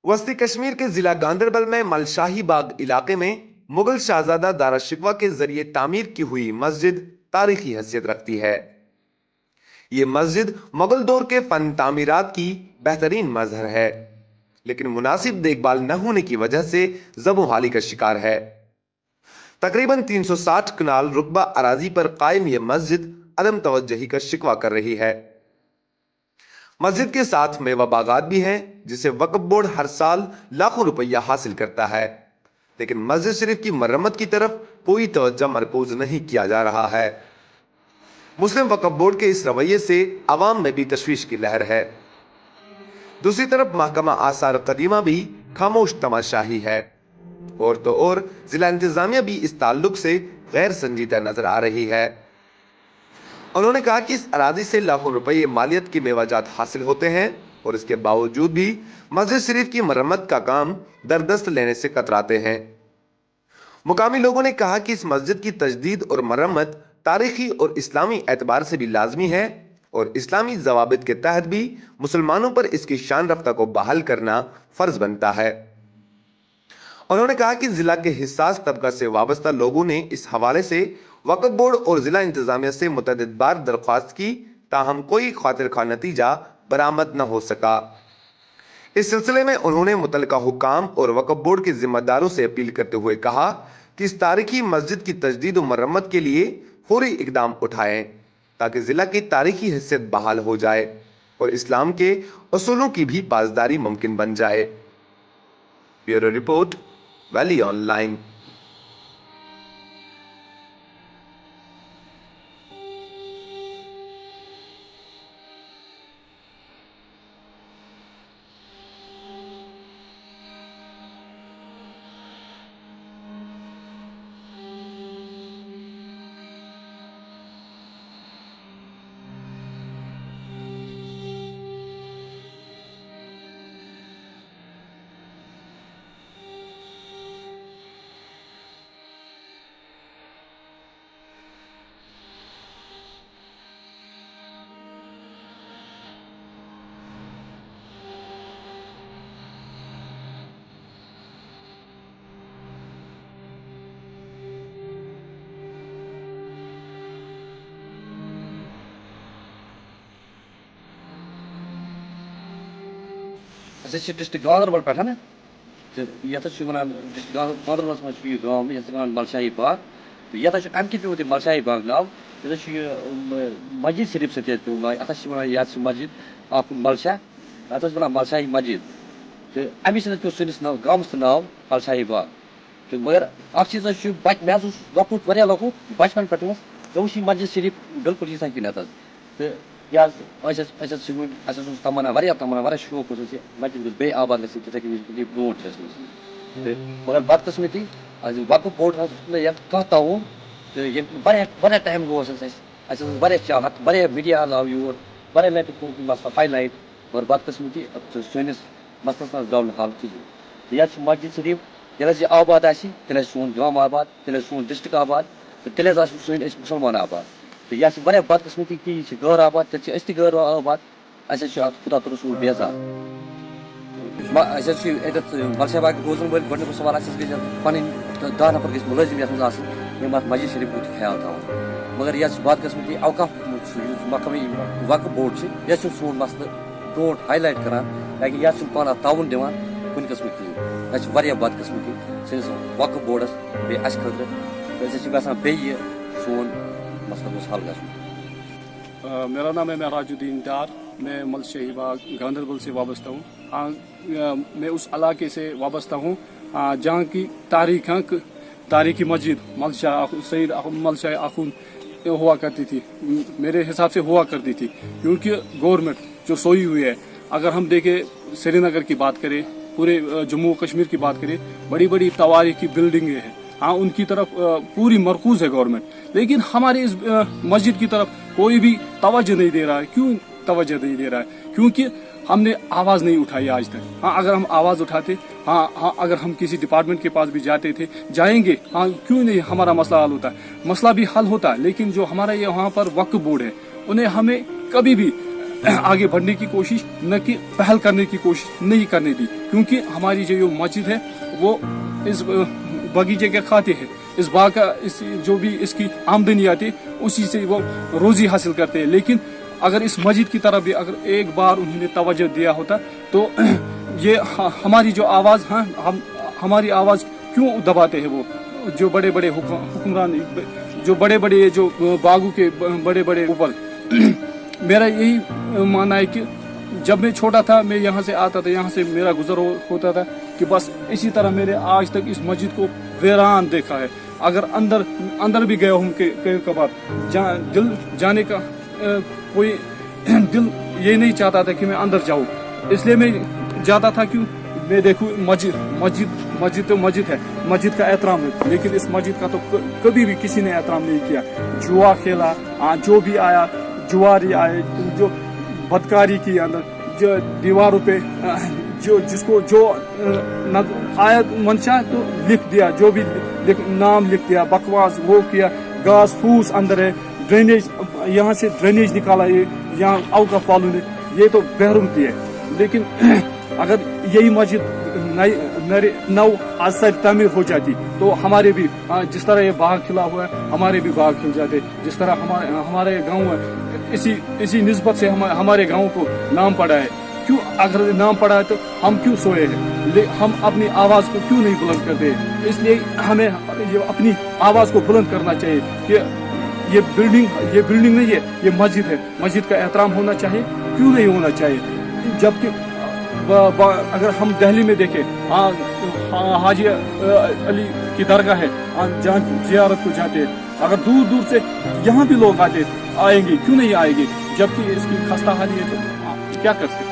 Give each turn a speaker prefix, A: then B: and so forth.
A: वस्ती कश्मीर के जिला गांधरबल में मलशाही बाग इलाके में मुगल शहजादा दारा शिकवा के जरिए तामीर की हुई मस्जिद तारीखी हैसियत रखती है। ये मस्जिद मुगल दौर के फन तामीरात की बेहतरीन मजहर है, लेकिन मुनासिब देखभाल न होने की वजह से जबोहाली का शिकार है। तकरीबन 360 कनाल रुकबा अराजी पर कायम यह मस्जिद अदम तवज्जही का शिकवा कर रही है। मस्जिद के साथ मेवा बागात भी हैं, जिसे वक्फ बोर्ड हर साल लाखों रुपया हासिल करता है, लेकिन मस्जिद शरीफ की मरम्मत की तरफ कोई तवज्जो मरकूज नहीं किया जा रहा है। मुस्लिम वक्फ बोर्ड के इस रवैये से अवाम में भी तशवीश की लहर है। दूसरी तरफ महकमा आसार कदीमा भी खामोश तमाशाही है, और तो और जिला इंतजामिया भी इस ताल्लुक से गैर संजीदा नजर आ रही है। उन्होंने कहा कि इस अराजी से लाखों रुपये मालियत के मेवाजात हासिल होते हैं, और इसके बावजूद भी मस्जिद शरीफ की मरम्मत का काम दरदस्त लेने से कतराते हैं। मुकामी लोगों ने कहा कि इस मस्जिद की तजदीद और मरम्मत तारीखी और इस्लामी एतबार से भी लाजमी है, और इस्लामी जवाबित के तहत भी मुसलमानों पर इसकी शान रफ्ता को बहाल करना फर्ज बनता है। उन्होंने कहा कि जिला के हिस्सास तबका से वाबस्ता लोगों ने इस हवाले से वक्फ बोर्ड और जिला इंतजामिया से मुतअद्दिद बार दरख्वास्त की, ताहम कोई खातिर खा नतीजा बरामद न हो सका। इस सिलसिले में उन्होंने मुतलका हुकाम और वक्फ बोर्ड के जिम्मेदारों से अपील करते हुए कहा कि इस तारीखी मस्जिद की तजदीद और मरम्मत के लिए फौरी इकदाम उठाएं, ताकि जिला की तारीखी हैसियत बहाल हो जाए और इस्लाम के उसूलों की भी पासदारी मुमकिन बन जाए। Bureau report, valley online.
B: District Ganderbal पे ना तो ये डिस्ट्रिक्ट गांधरबल में गाँव ये मलशाही बाग तो ये अमे पे मलशाही बाग नाव ये मस्जिद शरीफ से अत मस्जिद मलशा अत मलशाही मस्जिद तो अमिस पे सैनिस गाँवस नाव मलशाही बाग तो मगर चीज मे लकुट वारिया लकुट बचपन पे मस्जिद शरीफ बिल्कुल यह कन तो तमन्ना वारिया शौक मस्जिद बे आबाद गई ब्रो मगर बदकस्मती वक्फ बोर्ड कह ताउन तो वारिया टाइम गो चाहत वारिया मीडिया आव योर वारिया लट मसला हाईलाइट मगर बदकस्मती सैनिस मसलस ना द्राव हाल कहें यह मस्जिद शरीफ ये आबाद तेल सोन गाँव आबाद तेल सोन डिस्ट्रिक्ट आबाद तो तेल सैन मुसलमान आबाद तो यह बदकस्मती कि यह गैर आबाद तेल गैर आबाद खुदा रसूल बेजार मलशा बाग रोजन वाल गो सवाल पन 10 नफर गई मुलजिम यम मस्जिद शरीफ ख्याल थवान मगर यह बदकस्मती अवकाफ मकमी वक्फ बोर्ड यह सोन मसल ब्रो हाईलाइट करान ताकि यह पान ताउन दिवान कुन कस्म कहें यह बदकस्मती सैनिस वक्फ बोर्डस बे खतर बे सोन मसला हल ग।
C: मेरा नाम है महराजुद्दीन डार, मैं मलशाही बाग गांधरबल से वाबस्ता हूँ। मैं उस इलाके से वाबस्ता हूँ जहाँ की तारीखी मस्जिद सईद मलशाही आखुन हुआ करती थी, मेरे हिसाब से हुआ करती थी, क्योंकि गवर्नमेंट जो सोई हुई है, अगर हम देखें श्रीनगर की बात करें, पूरे जम्मू कश्मीर की बात करें, बड़ी बड़ी तवारीखी बिल्डिंगें हैं, हाँ उनकी तरफ पूरी मरकूज है गवर्नमेंट, लेकिन हमारे इस मस्जिद की तरफ कोई भी तवज्जो नहीं दे रहा है। क्यों तवज्जो नहीं दे रहा है? क्योंकि हमने आवाज़ नहीं उठाई आज तक। हाँ अगर हम आवाज़ उठाते, हाँ अगर हम किसी डिपार्टमेंट के पास भी जाते थे, जाएंगे, हाँ क्यों नहीं हमारा मसला हल होता है, मसला भी हल होता है, लेकिन जो हमारा ये वहाँ पर वक्फ बोर्ड है, उन्हें हमें कभी भी आगे बढ़ने की कोशिश, न कि पहल करने की कोशिश नहीं करने दी, क्योंकि हमारी जो मस्जिद है वो इस बगीचे के खाते हैं, इस बाग का जो भी इसकी आमदनी आती है उसी से वो रोजी हासिल करते हैं। लेकिन अगर इस मस्जिद की तरफ भी अगर एक बार उन्होंने तवज्जो दिया होता तो ये हमारी जो आवाज़, हमारी आवाज़ क्यों दबाते हैं वो जो बड़े बड़े हुक्मरान, जो बड़े बड़े जो बागों के बड़े बड़े ऊपर। मेरा यही मानना है कि जब मैं छोटा था, मैं यहाँ से आता था, यहाँ से मेरा गुजर होता था कि बस इसी तरह मैंने आज तक इस मस्जिद को वीरान देखा है। अगर अंदर भी गया हूँ कई कबार, दिल जाने का कोई दिल ये नहीं चाहता था कि मैं अंदर जाऊँ, इसलिए मैं जाता था क्यों, मैं देखूँ मस्जिद तो मस्जिद है, मस्जिद का एहतराम है, लेकिन इस मस्जिद का तो कभी भी किसी ने एहतराम नहीं किया। जुआ खेला, जो भी आया जुआरी आए, जो बदकारी की अंदर, जो दीवारों पे जिसको जो आया मंशा तो लिख दिया, जो भी नाम लिख दिया, बकवास वो किया, घास फूस अंदर है, ड्रेनेज यहाँ से ड्रेनेज निकाला, ये यहाँ औकाफ वालों ने, ये तो बेहरूमती है। लेकिन अगर यही मस्जिद नौ आसर तामीर हो जाती तो हमारे भी जिस तरह ये बाग खिला हुआ है, हमारे भी बाग खिल जाते, जिस तरह हमारे गाँव है, इसी निस्बत से हमारे गाँव को नाम पड़ा है। क्यों अगर नाम पड़ा है तो हम क्यों सोए हैं, हम अपनी आवाज़ को क्यों नहीं बुलंद करते? इसलिए हमें अपनी आवाज़ को बुलंद करना चाहिए कि ये बिल्डिंग नहीं है, ये मस्जिद है, मस्जिद का एहतराम होना चाहिए, क्यों नहीं होना चाहिए। जबकि अगर हम दिल्ली में देखें, हाजी अली की दरगाह है, जहाँ जियारत को जाते हैं, अगर दूर दूर से यहाँ भी लोग आएंगे, क्यों नहीं आएंगे? जबकि इसकी खस्ता हाली है तो क्या कर सकते।